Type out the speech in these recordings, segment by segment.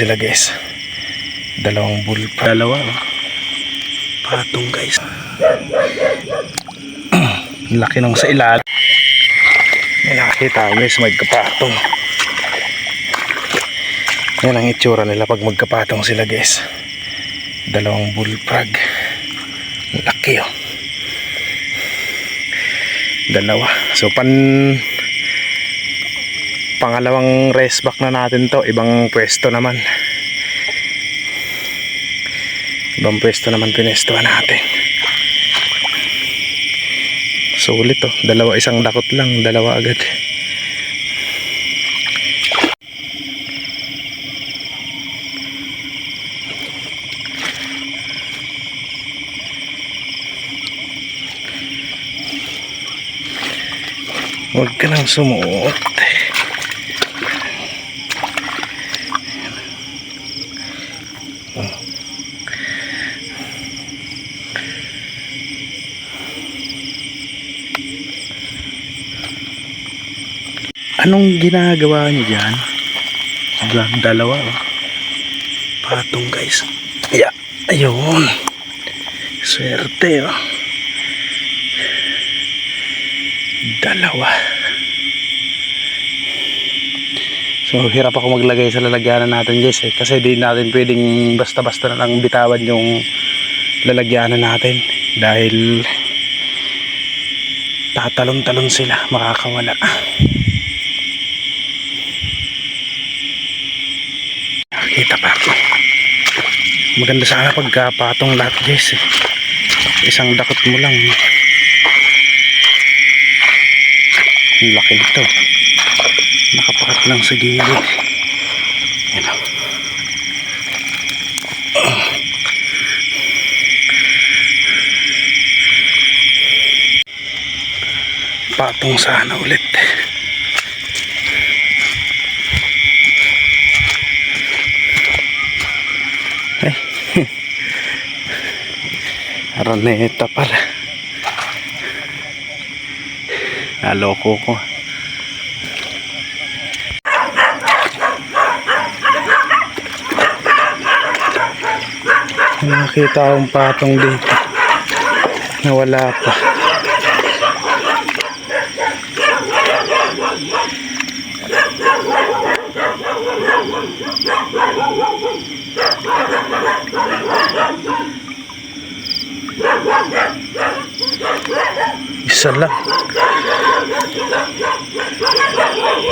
Sila guys, dalawang bullfrog, dalawa patong guys. Laki nung sa ilalim. May nakakita guys, magkapatong. Yan ang itsura nila pag magkapatong sila guys. Dalawang bullfrog, laki dalawa. So pangalawang race back na natin to. Ibang pwesto naman pinestuhan natin. Sulit dalawa, isang dakot lang, dalawa agad. Huwag ka nang sumuot. Anong ginagawa niyo dyan? Dalawa patong guys. Yeah. Ayun, swerte dalawa. So hirap ako maglagay sa lalagyanan natin guys kasi di natin pwedeng basta-basta na lang bitawan yung lalagyanan natin dahil tatalon-talon sila, makakawala. Nakita pa ako. Maganda sana pagkapatong lahat guys isang dakot mo lang. Ang laki nito, nakapakat lang sa gilid. Yan patong sana ulit. Ay araneta pala. Naloko ko. Nakita akong patong dito na wala pa. Isa lang.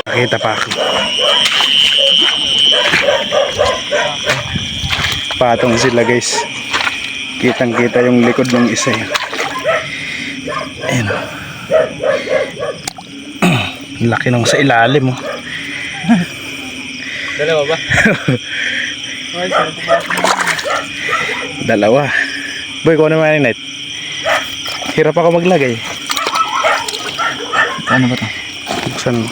Nakita pa ako. Patong sila guys. Kitang kita yung likod ng isa yun. Ayan laki nung sa ilalim Dalawa ba? Dalawa. Boy, kung ano naman yung net? Hirap ako maglagay. Ano ba ito? Buksan mo.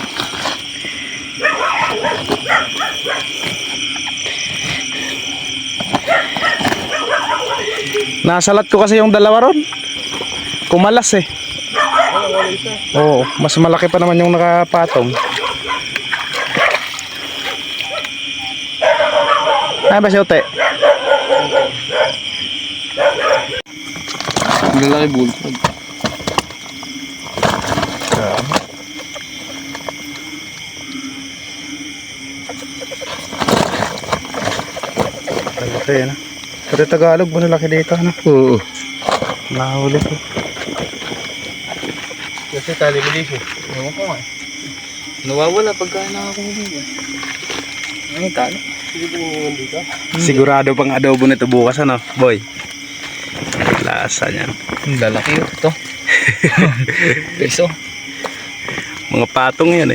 Nasalat ko kasi yung dalawa ron. Kumalas Oo, mas malaki pa naman yung nakapatong. Ay ba siya, Ote? Lalaki bullfrog. Malaki yan Pero Tagalog mo nalaki dito Oo. Nahuli ko. Kasi tali bilis Ewan ko nga nawawala pagka nakakuha. Ay tali. Sige po dito. Sigurado pang adobo nito bukas boy? Lasa niyan. Lalaki ito. Peso. Mga patong yan